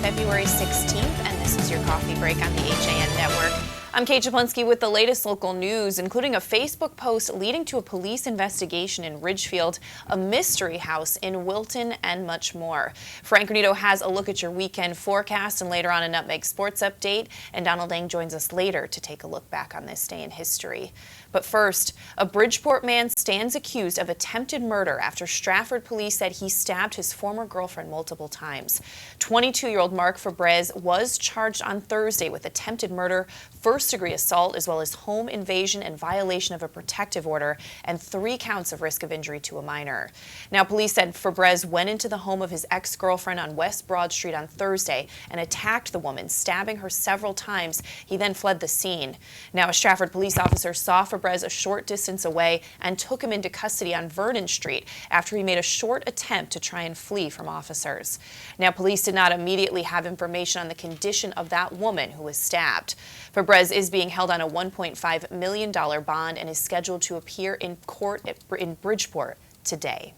February 16th, and this is your coffee break on the HAN Network. I'm Kate Czaplinski with the latest local news, including a Facebook post leading to a police investigation in Ridgefield, a mystery house in Wilton, and much more. Frank Granito has a look at your weekend forecast and later on a Nutmeg Sports Update, and Donald Lang joins us later to take a look back on this day in history. But first, a Bridgeport man stands accused of attempted murder after Strafford police said he stabbed his former girlfriend multiple times. 22-year-old Mark Fabrez was charged on Thursday with attempted murder, first-degree assault, as well as home invasion and violation of a protective order, and 3 counts of risk of injury to a minor. Now, police said Fabrez went into the home of his ex-girlfriend on West Broad Street on Thursday and attacked the woman, stabbing her several times. He then fled the scene. Now, a Strafford police officer saw Fabrez a short distance away and took him into custody on Vernon Street after he made a short attempt to try and flee from officers. Now, police did not immediately have information on the condition of that woman who was stabbed. Fabrez is being held on a $1.5 million bond and is scheduled to appear in court in Bridgeport today.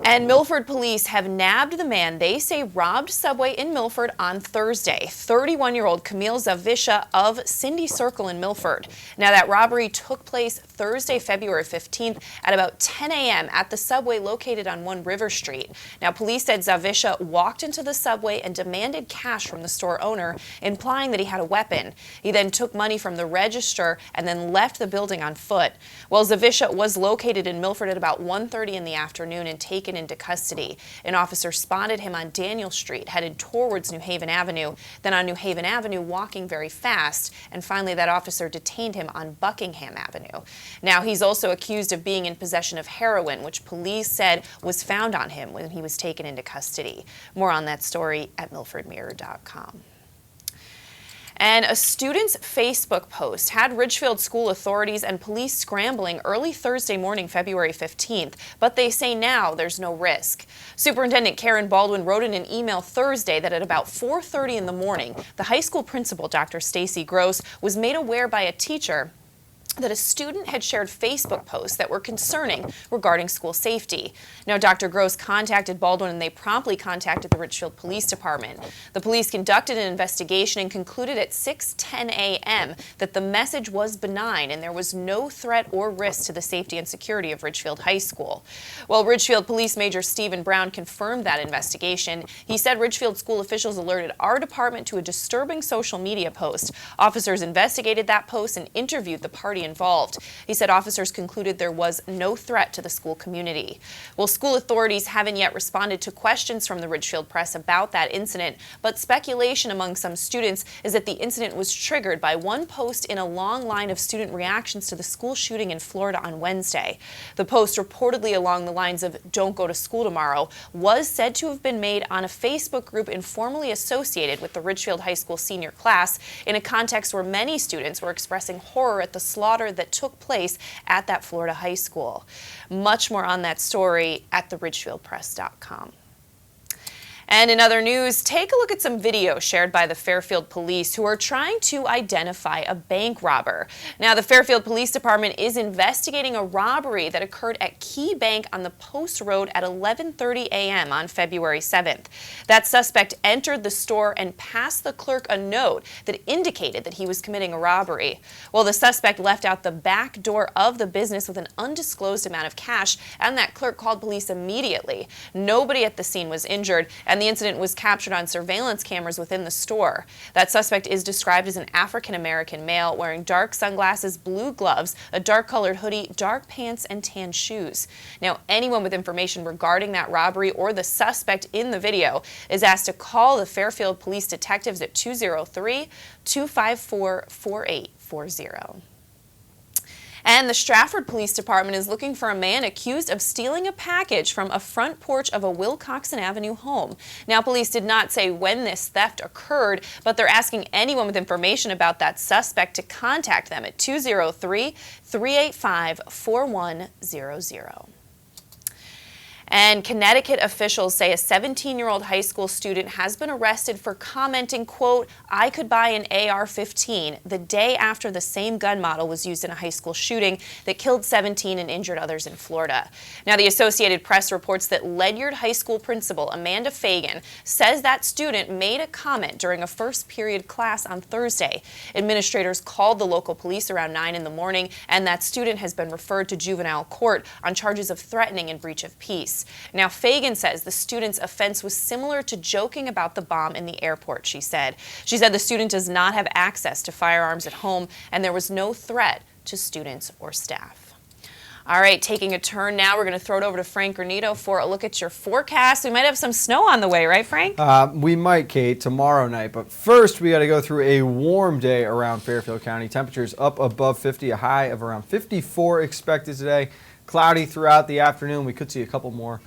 And Milford police have nabbed the man they say robbed Subway in Milford on Thursday, 31-year-old Camille Zavisha of Cindy Circle in Milford. Now, that robbery took place Thursday, February 15th at about 10 a.m. at the Subway located on 1 River Street. Now, police said Zavisha walked into the Subway and demanded cash from the store owner, implying that he had a weapon. He then took money from the register and then left the building on foot. Well, Zavisha was located in Milford at about 1:30 in the afternoon and taken into custody. An officer spotted him on Daniel Street, headed towards New Haven Avenue, then on New Haven Avenue walking very fast, and finally that officer detained him on Buckingham Avenue. Now, he's also accused of being in possession of heroin, which police said was found on him when he was taken into custody. More on that story at milfordmirror.com. And a student's Facebook post had Richfield school authorities and police scrambling early Thursday morning, February 15th, but they say now there's no risk. Superintendent Karen Baldwin wrote in an email Thursday that at about 4:30 in the morning, the high school principal, Dr. Stacy Gross, was made aware by a teacher that a student had shared Facebook posts that were concerning regarding school safety. Now, Dr. Gross contacted Baldwin and they promptly contacted the Richfield Police Department. The police conducted an investigation and concluded at 6:10 a.m. that the message was benign and there was no threat or risk to the safety and security of Richfield High School. Well, Richfield Police Major Stephen Brown confirmed that investigation. He said Richfield school officials alerted our department to a disturbing social media post. Officers investigated that post and interviewed the party involved. He said officers concluded there was no threat to the school community. Well, school authorities haven't yet responded to questions from the Ridgefield press about that incident, but speculation among some students is that the incident was triggered by one post in a long line of student reactions to the school shooting in Florida on Wednesday. The post, reportedly along the lines of "Don't go to school tomorrow," was said to have been made on a Facebook group informally associated with the Ridgefield High School senior class in a context where many students were expressing horror at the slaughter that took place at that Florida high school. Much more on that story at theridgefieldpress.com. And in other news, take a look at some video shared by the Fairfield police who are trying to identify a bank robber. Now, the Fairfield Police Department is investigating a robbery that occurred at Key Bank on the Post Road at 11:30 a.m. on February 7th. That suspect entered the store and passed the clerk a note that indicated that he was committing a robbery. Well, the suspect left out the back door of the business with an undisclosed amount of cash, and that clerk called police immediately. Nobody at the scene was injured, and the incident was captured on surveillance cameras within the store. That suspect is described as an African-American male wearing dark sunglasses, blue gloves, a dark-colored hoodie, dark pants, and tan shoes. Now, anyone with information regarding that robbery or the suspect in the video is asked to call the Fairfield Police Detectives at 203-254-4840. And the Strafford Police Department is looking for a man accused of stealing a package from a front porch of a Wilcoxon Avenue home. Now, police did not say when this theft occurred, but they're asking anyone with information about that suspect to contact them at 203-385-4100. And Connecticut officials say a 17-year-old high school student has been arrested for commenting, quote, "I could buy an AR-15," the day after the same gun model was used in a high school shooting that killed 17 and injured others in Florida. Now, the Associated Press reports that Ledyard High School principal Amanda Fagan says that student made a comment during a first period class on Thursday. Administrators called the local police around 9 in the morning, and that student has been referred to juvenile court on charges of threatening and breach of peace. Now, Fagan says the student's offense was similar to joking about the bomb in the airport, she said. She said the student does not have access to firearms at home, and there was no threat to students or staff. All right, taking a turn now, we're going to throw it over to Frank Granito for a look at your forecast. We might have some snow on the way, right, Frank? We might, Kate, tomorrow night. But first, we got to go through a warm day around Fairfield County. Temperatures up above 50, a high of around 54 expected today. Cloudy throughout the afternoon. We could see a couple more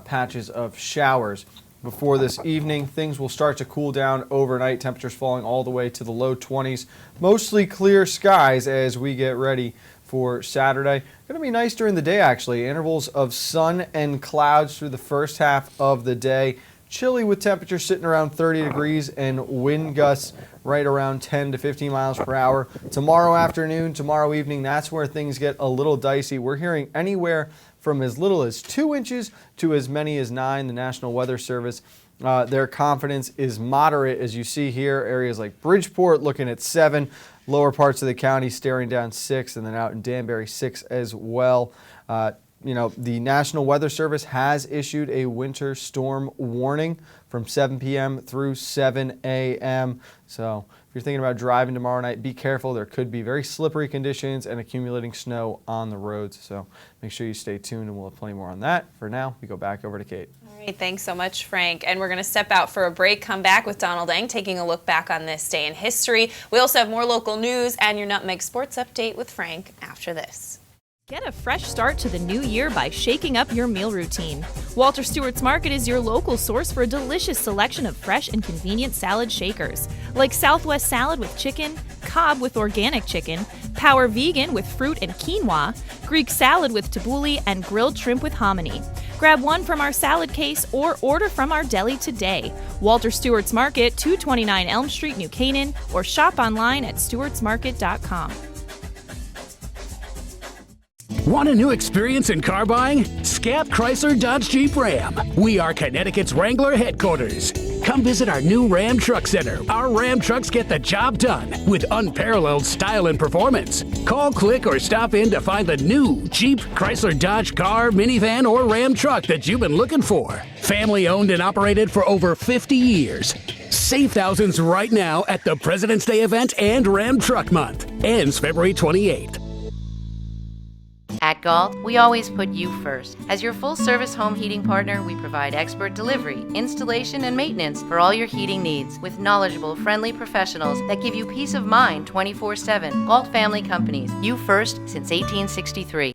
patches of showers before this evening. Things will start to cool down overnight. Temperatures falling all the way to the low 20s. Mostly clear skies as we get ready for Saturday. Going to be nice during the day, actually. Intervals of sun and clouds through the first half of the day. Chilly with temperatures sitting around 30 degrees and wind gusts right around 10 to 15 miles per hour. Tomorrow afternoon, tomorrow evening, that's where things get a little dicey. We're hearing anywhere from as little as 2 inches to as many as 9. The National Weather Service, their confidence is moderate, as you see here. Areas like Bridgeport looking at 7. Lower parts of the county staring down 6, and then out in Danbury 6 as well. The National Weather Service has issued a winter storm warning from 7 p.m. through 7 a.m. So if you're thinking about driving tomorrow night, be careful. There could be very slippery conditions and accumulating snow on the roads. So make sure you stay tuned, and we'll have plenty more on that. For now, we go back over to Kate. All right, thanks so much, Frank. And we're going to step out for a break, come back with Donald Eng, taking a look back on this day in history. We also have more local news and your Nutmeg Sports Update with Frank after this. Get a fresh start to the new year by shaking up your meal routine. Walter Stewart's Market is your local source for a delicious selection of fresh and convenient salad shakers, like Southwest salad with chicken, Cobb with organic chicken, Power Vegan with fruit and quinoa, Greek salad with tabbouleh, and grilled shrimp with hominy. Grab one from our salad case or order from our deli today. Walter Stewart's Market, 229 Elm Street, New Canaan, or shop online at stewartsmarket.com. Want a new experience in car buying? Scap Chrysler Dodge Jeep Ram. We are Connecticut's Wrangler headquarters. Come visit our new Ram Truck Center. Our Ram trucks get the job done with unparalleled style and performance. Call, click, or stop in to find the new Jeep, Chrysler Dodge car, minivan, or Ram truck that you've been looking for. Family owned and operated for over 50 years. Save thousands right now at the President's Day event and Ram Truck Month. Ends February 28th. At Galt, we always put you first. As your full-service home heating partner, we provide expert delivery, installation, and maintenance for all your heating needs with knowledgeable, friendly professionals that give you peace of mind 24/7. Galt Family Companies, you first since 1863.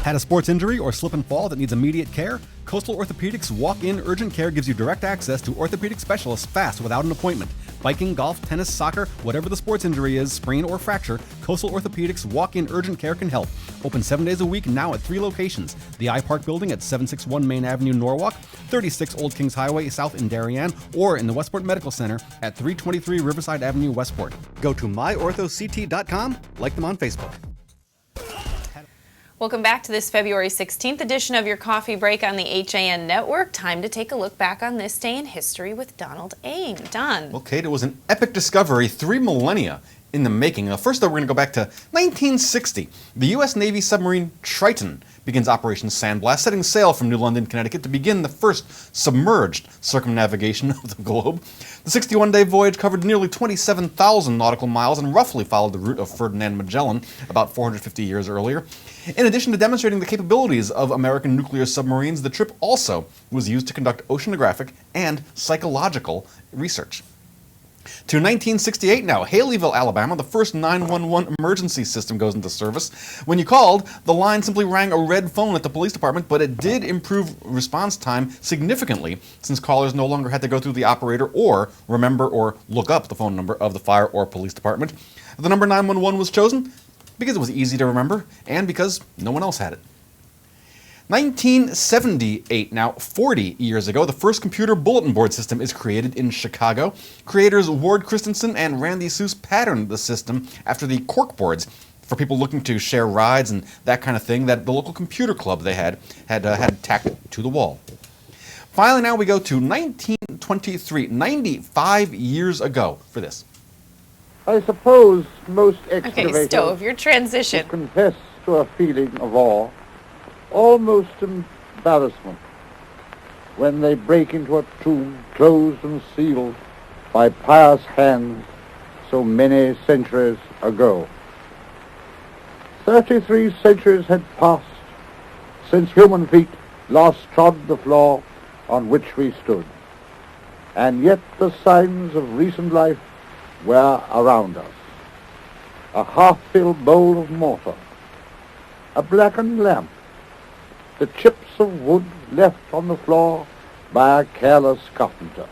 Had a sports injury or slip and fall that needs immediate care? Coastal Orthopedics Walk-In Urgent Care gives you direct access to orthopedic specialists fast without an appointment. Biking, golf, tennis, soccer, whatever the sports injury is, sprain or fracture, Coastal Orthopedics Walk-In Urgent Care can help. Open 7 days a week now at 3 locations. The iPark Building at 761 Main Avenue, Norwalk, 36 Old Kings Highway South in Darien, or in the Westport Medical Center at 323 Riverside Avenue, Westport. Go to myorthoct.com, like them on Facebook. Welcome back to this February 16th edition of your Coffee Break on the HAN Network. Time to take a look back on this day in history with Donald Eng. Don. Well, Kate, it was an epic discovery 3 millennia in the making. First, though, we're going to go back to 1960. The U.S. Navy submarine Triton begins Operation Sandblast, setting sail from New London, Connecticut to begin the first submerged circumnavigation of the globe. The 61-day voyage covered nearly 27,000 nautical miles and roughly followed the route of Ferdinand Magellan about 450 years earlier. In addition to demonstrating the capabilities of American nuclear submarines, the trip also was used to conduct oceanographic and psychological research. To 1968 now, Haleyville, Alabama, the first 911 emergency system goes into service. When you called, the line simply rang a red phone at the police department, but it did improve response time significantly since callers no longer had to go through the operator or remember or look up the phone number of the fire or police department. The number 911 was chosen because it was easy to remember and because no one else had it. 1978, now 40 years ago, the first computer bulletin board system is created in Chicago. Creators Ward Christensen and Randy Seuss patterned the system after the cork boards for people looking to share rides and that kind of thing that the local computer club they had tacked to the wall. Finally, now we go to 1923, 95 years ago for this. I suppose most excavators Okay, Stove, your transition. confess to a feeling of awe, almost embarrassment, when they break into a tomb closed and sealed by pious hands so many centuries ago. 33 centuries had passed since human feet last trod the floor on which we stood, and yet the signs of recent life were around us. A half-filled bowl of mortar, a blackened lamp, the chips of wood left on the floor by a careless carpenter.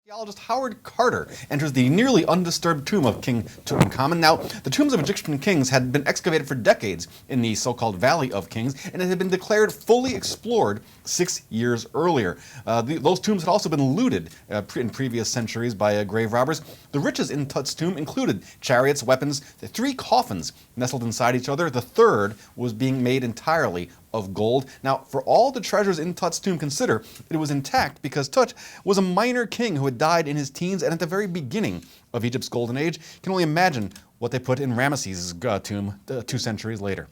Archaeologist Howard Carter enters the nearly undisturbed tomb of King Tutankhamun. Now, the tombs of Egyptian kings had been excavated for decades in the so-called Valley of Kings, and it had been declared fully explored 6 years earlier. Those tombs had also been looted in previous centuries by grave robbers. The riches in Tut's tomb included chariots, weapons, 3 coffins nestled inside each other. The third was being made entirely of gold. Now, for all the treasures in Tut's tomb, consider it was intact because Tut was a minor king who had died in his teens and at the very beginning of Egypt's golden age. You can only imagine what they put in Ramesses' tomb 2 centuries later.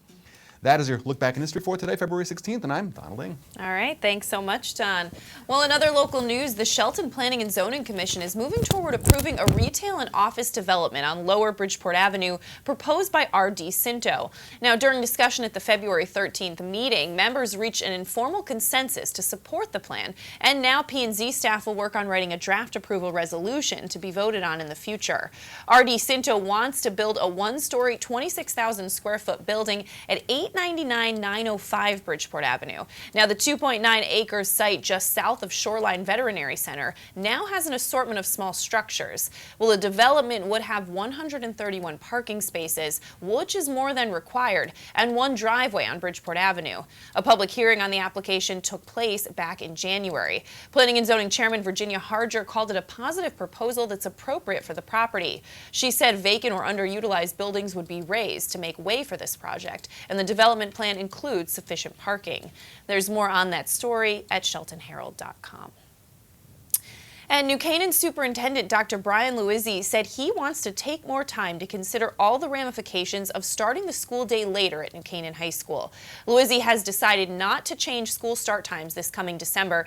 That is your look back in history for today, February 16th, and I'm Donald Ing. All right, thanks so much, Don. Well, in other local news, the Shelton Planning and Zoning Commission is moving toward approving a retail and office development on Lower Bridgeport Avenue proposed by R.D. Cinto. Now, during discussion at the February 13th meeting, members reached an informal consensus to support the plan, and now P&Z staff will work on writing a draft approval resolution to be voted on in the future. R.D. Cinto wants to build a 1-story, 26,000 square foot building at 899-905 Bridgeport Avenue. Now, the 2.9-acre site just south of Shoreline Veterinary Center now has an assortment of small structures. Well, the development would have 131 parking spaces, which is more than required, and 1 driveway on Bridgeport Avenue. A public hearing on the application took place back in January. Planning and Zoning Chairman Virginia Harger called it a positive proposal that's appropriate for the property. She said vacant or underutilized buildings would be raised to make way for this project, and the development plan includes sufficient parking. There's more on that story at sheltonherald.com. And New Canaan Superintendent Dr. Brian Luizzi said he wants to take more time to consider all the ramifications of starting the school day later at New Canaan High School. Luizzi has decided not to change school start times this coming September,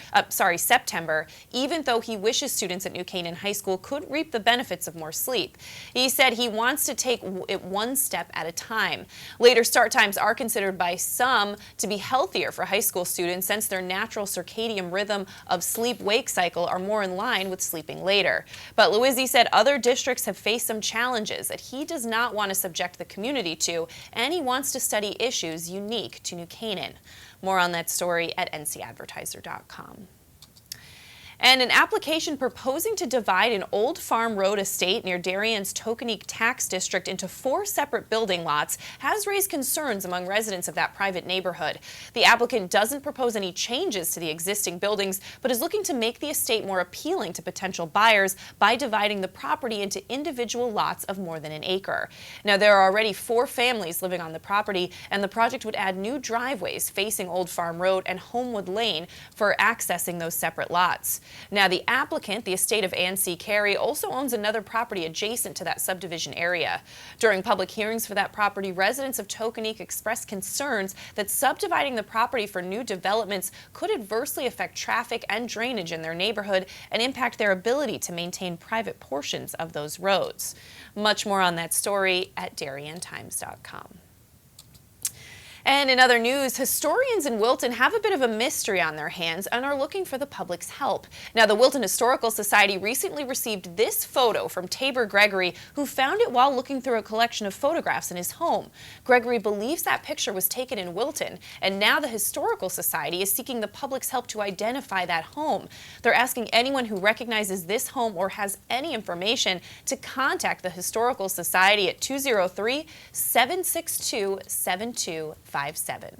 even though he wishes students at New Canaan High School could reap the benefits of more sleep. He said he wants to take it one step at a time. Later start times are considered by some to be healthier for high school students since their natural circadian rhythm of sleep-wake cycle are more in line with sleeping later. But Luizzi said other districts have faced some challenges that he does not want to subject the community to, and he wants to study issues unique to New Canaan. More on that story at ncadvertiser.com. And an application proposing to divide an Old Farm Road estate near Darien's Tokenique tax district into 4 separate building lots has raised concerns among residents of that private neighborhood. The applicant doesn't propose any changes to the existing buildings, but is looking to make the estate more appealing to potential buyers by dividing the property into individual lots of more than an acre. Now, there are already 4 families living on the property, and the project would add new driveways facing Old Farm Road and Homewood Lane for accessing those separate lots. Now, the applicant, the estate of Ann C. Carey, also owns another property adjacent to that subdivision area. During public hearings for that property, residents of Tokenique expressed concerns that subdividing the property for new developments could adversely affect traffic and drainage in their neighborhood and impact their ability to maintain private portions of those roads. Much more on that story at DarienTimes.com. And in other news, historians in Wilton have a bit of a mystery on their hands and are looking for the public's help. Now, the Wilton Historical Society recently received this photo from Tabor Gregory, who found it while looking through a collection of photographs in his home. Gregory believes that picture was taken in Wilton, and now the Historical Society is seeking the public's help to identify that home. They're asking anyone who recognizes this home or has any information to contact the Historical Society at 203-762-7255. 888-557.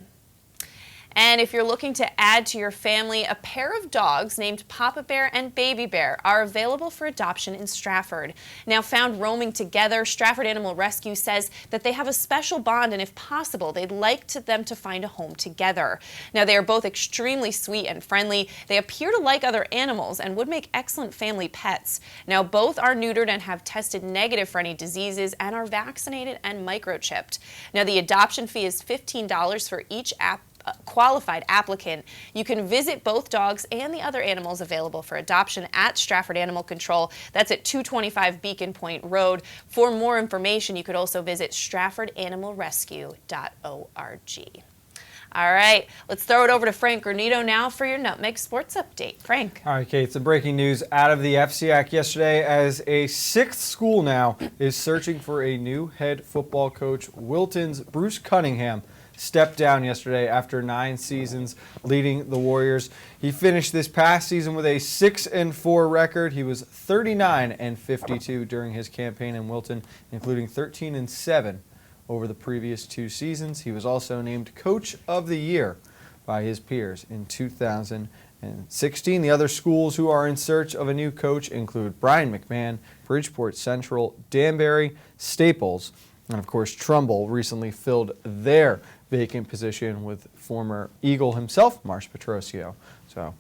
And if you're looking to add to your family, a pair of dogs named Papa Bear and Baby Bear are available for adoption in Strafford. Now found roaming together, Strafford Animal Rescue says that they have a special bond, and if possible, they'd like them to find a home together. Now they are both extremely sweet and friendly. They appear to like other animals and would make excellent family pets. Now both are neutered and have tested negative for any diseases and are vaccinated and microchipped. Now the adoption fee is $15 for each qualified applicant. You can visit both dogs and the other animals available for adoption at Strafford Animal Control. That's at 225 Beacon Point Road. For more information, you could also visit straffordanimalrescue.org. All right, let's throw it over to Frank Granito now for your Nutmeg Sports Update. Frank. All right, Kate, some breaking news out of the FCAC yesterday as a sixth school now is searching for a new head football coach. Wilton's Bruce Cunningham stepped down yesterday after 9 seasons leading the Warriors. He finished this past season with a 6-4 record. He was 39-52 during his campaign in Wilton, including 13-7 over the previous 2 seasons. He was also named Coach of the Year by his peers in 2016. The other schools who are in search of a new coach include Brian McMahon, Bridgeport Central, Danbury, Staples, and of course Trumbull recently filled their vacant position with former Eagle himself, Marsh Petrosio. So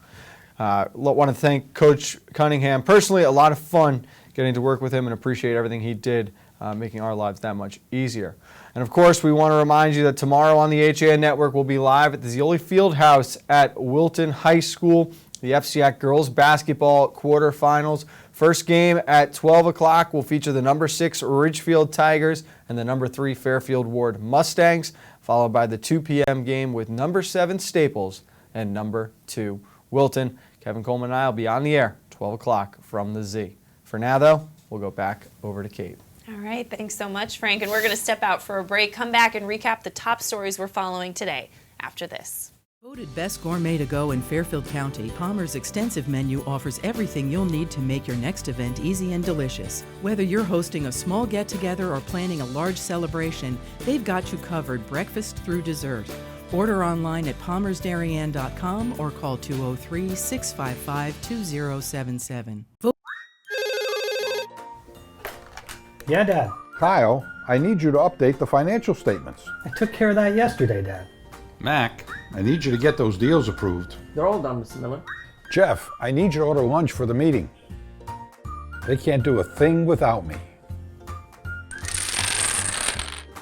want to thank Coach Cunningham. Personally, a lot of fun getting to work with him and appreciate everything he did, making our lives that much easier. And of course, we want to remind you that tomorrow on the HAN Network we'll be live at the Zioli Fieldhouse at Wilton High School. The FCAC girls basketball quarterfinals. First game at 12 o'clock will feature the number 6 Richfield Tigers and the number 3 Fairfield Ward Mustangs, followed by the 2 p.m. game with number 7 Staples and number 2 Wilton. Kevin Coleman and I will be on the air 12 o'clock from the Z. For now, though, we'll go back over to Kate. All right, thanks so much, Frank. And we're going to step out for a break, come back and recap the top stories we're following today after this. Voted best gourmet to go in Fairfield County, Palmer's extensive menu offers everything you'll need to make your next event easy and delicious. Whether you're hosting a small get-together or planning a large celebration, they've got you covered breakfast through dessert. Order online at palmersdarien.com or call 203-655-2077. Yeah, Dad. Kyle, I need you to update the financial statements. I took care of that yesterday, Dad. Mac, I need you to get those deals approved. They're all done, Mr. Miller. Jeff, I need you to order lunch for the meeting. They can't do a thing without me.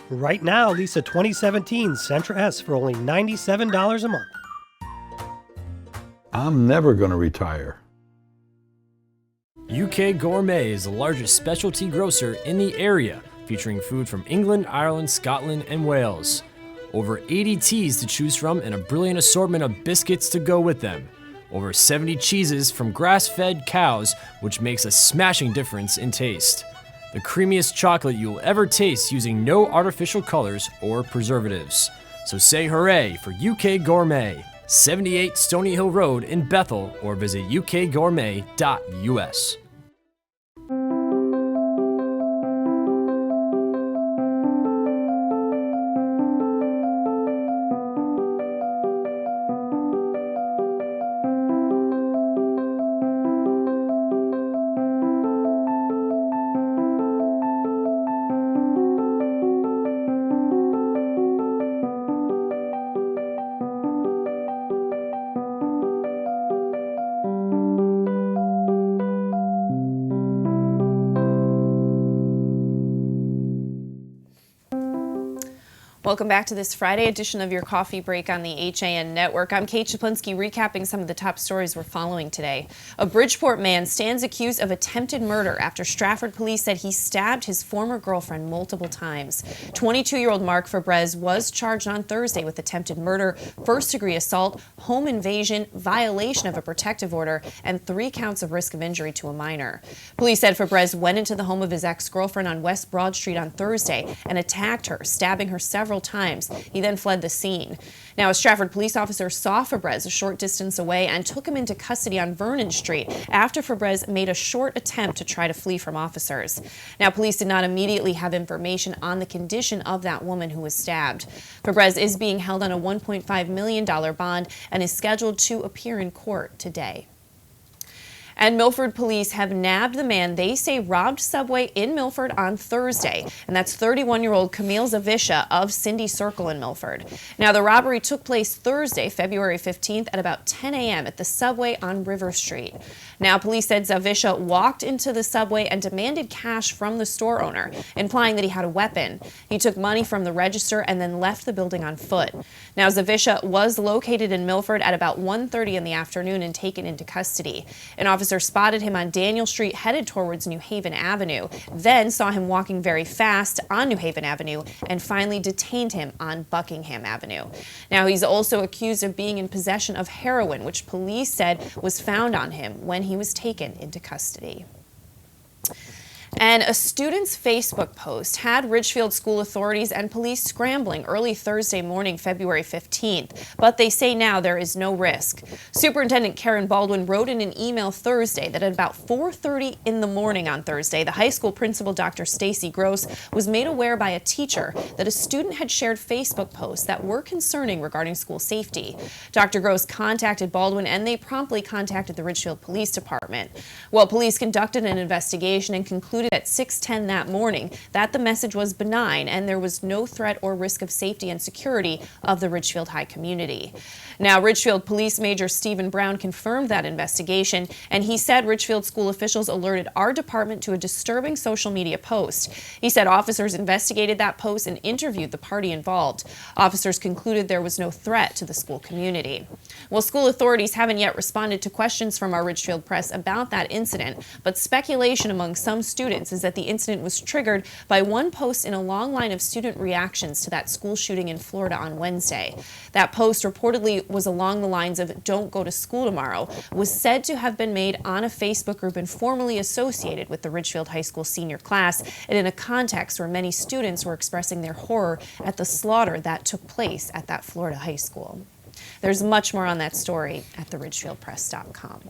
Right now, lease a 2017 Sentra S for only $97 a month. I'm never going to retire. UK Gourmet is the largest specialty grocer in the area, featuring food from England, Ireland, Scotland, and Wales. Over 80 teas to choose from and a brilliant assortment of biscuits to go with them. Over 70 cheeses from grass-fed cows, which makes a smashing difference in taste. The creamiest chocolate you'll ever taste using no artificial colors or preservatives. So say hooray for UK Gourmet, 78 Stony Hill Road in Bethel, or visit ukgourmet.us. Welcome back to this Friday edition of your Coffee Break on the HAN Network. I'm Kate Czaplinski, recapping some of the top stories we're following today. A Bridgeport man stands accused of attempted murder after Strafford police said he stabbed his former girlfriend multiple times. 22-year-old Mark Fabrez was charged on Thursday with attempted murder, first-degree assault, home invasion, violation of a protective order, and 3 counts of risk of injury to a minor. Police said Fabrez went into the home of his ex-girlfriend on West Broad Street on Thursday and attacked her, stabbing her several several times. He then fled the scene. Now, a Strafford police officer saw Fabrez a short distance away and took him into custody on Vernon Street after Fabrez made a short attempt to try to flee from officers. Now, police did not immediately have information on the condition of that woman who was stabbed. Fabrez is being held on a $1.5 million bond and is scheduled to appear in court today. And Milford police have nabbed the man they say robbed Subway in Milford on Thursday, and that's 31-year-old Camille Zavisha of Cindy Circle in Milford. Now, the robbery took place Thursday, February 15th at about 10 a.m. at the Subway on River Street. Now, police said Zavisha walked into the Subway and demanded cash from the store owner, implying that he had a weapon. He took money from the register and then left the building on foot. Now, Zavisha was located in Milford at about 1:30 in the afternoon and taken into custody. An officer spotted him on Daniel Street headed towards New Haven Avenue, then saw him walking very fast on New Haven Avenue and finally detained him on Buckingham Avenue. Now, he's also accused of being in possession of heroin, which police said was found on him when he was taken into custody. And a student's Facebook post had Richfield school authorities and police scrambling early Thursday morning, February 15th, but they say now there is no risk. Superintendent Karen Baldwin wrote in an email Thursday that at about 4:30 in the morning on Thursday, the high school principal, Dr. Stacy Gross, was made aware by a teacher that a student had shared Facebook posts that were concerning regarding school safety. Dr. Gross contacted Baldwin and they promptly contacted the Richfield Police Department. Well, police conducted an investigation and concluded at 6:10 that morning that the message was benign and there was no threat or risk of safety and security of the Richfield High community. Now, Richfield Police Major Stephen Brown confirmed that investigation, and he said Richfield school officials alerted our department to a disturbing social media post. He said officers investigated that post and interviewed the party involved. Officers concluded there was no threat to the school community. Well, school authorities haven't yet responded to questions from our Richfield press about that incident, but speculation among some students is that the incident was triggered by one post in a long line of student reactions to that school shooting in Florida on Wednesday. That post reportedly was along the lines of "Don't go to school tomorrow," was said to have been made on a Facebook group informally associated with the Richfield High School senior class and in a context where many students were expressing their horror at the slaughter that took place at that Florida high school. There's much more on that story at theridgefieldpress.com.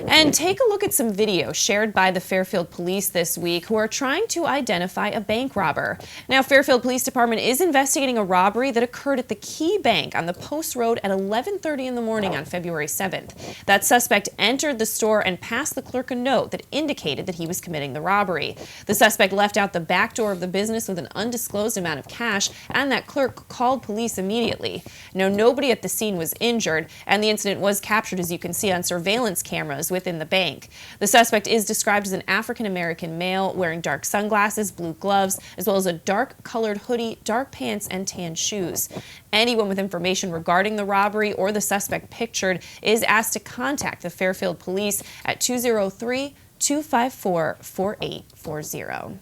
And take a look at some video shared by the Fairfield Police this week who are trying to identify a bank robber. Now, Fairfield Police Department is investigating a robbery that occurred at the Key Bank on the Post Road at 11:30 in the morning on February 7th. That suspect entered the store and passed the clerk a note that indicated that he was committing the robbery. The suspect left out the back door of the business with an undisclosed amount of cash, and that clerk called police immediately. Now, nobody at the scene was injured, and the incident was captured, as you can see, on surveillance cameras within the bank. The suspect is described as an African-American male wearing dark sunglasses, blue gloves, as well as a dark-colored hoodie, dark pants, and tan shoes. Anyone with information regarding the robbery or the suspect pictured is asked to contact the Fairfield Police at 203-254-4840.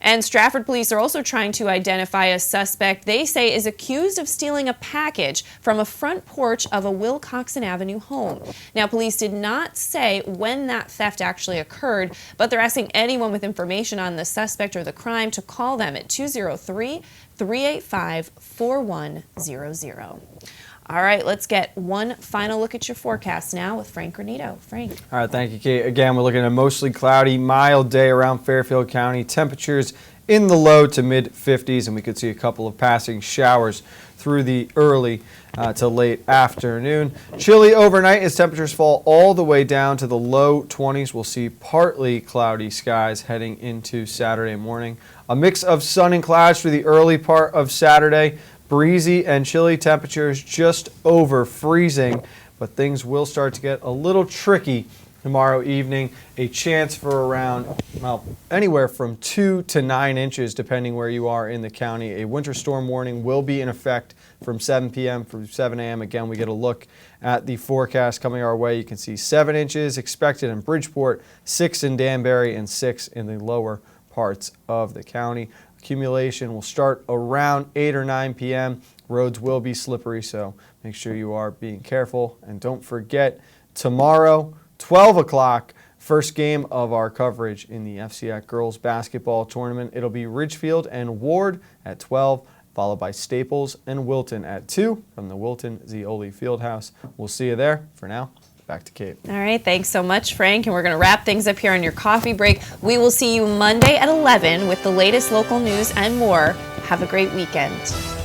And Strafford police are also trying to identify a suspect they say is accused of stealing a package from a front porch of a Wilcoxon Avenue home. Now, police did not say when that theft actually occurred, but they're asking anyone with information on the suspect or the crime to call them at 203-385-4100. All right, let's get one final look at your forecast now with Frank Granito. Frank. All right, thank you, Kate. Again, we're looking at a mostly cloudy, mild day around Fairfield County. Temperatures in the low to mid-50s, and we could see a couple of passing showers through the early to late afternoon. Chilly overnight as temperatures fall all the way down to the low 20s. We'll see partly cloudy skies heading into Saturday morning. A mix of sun and clouds through the early part of Saturday. Breezy and chilly temperatures just over freezing, but things will start to get a little tricky tomorrow evening. A chance for around, well, anywhere from 2 to 9 inches depending where you are in the county. A winter storm warning will be in effect from 7 p.m. through 7 a.m. Again, we get a look at the forecast coming our way. You can see 7 inches expected in Bridgeport, 6 in Danbury, and 6 in the lower parts of the county. Accumulation will start around 8 or 9 p.m. Roads will be slippery, so make sure you are being careful. And don't forget, tomorrow, 12 o'clock, First game of our coverage in the FCX girls basketball tournament. It'll be Ridgefield and Ward at 12, followed by Staples and Wilton at 2 from the Wilton Zeoli Fieldhouse. We'll see you there. For now, back to Kate. All right, thanks so much, Frank. And we're going to wrap things up here on your coffee break. We will see you Monday at 11 with the latest local news and more. Have a great weekend.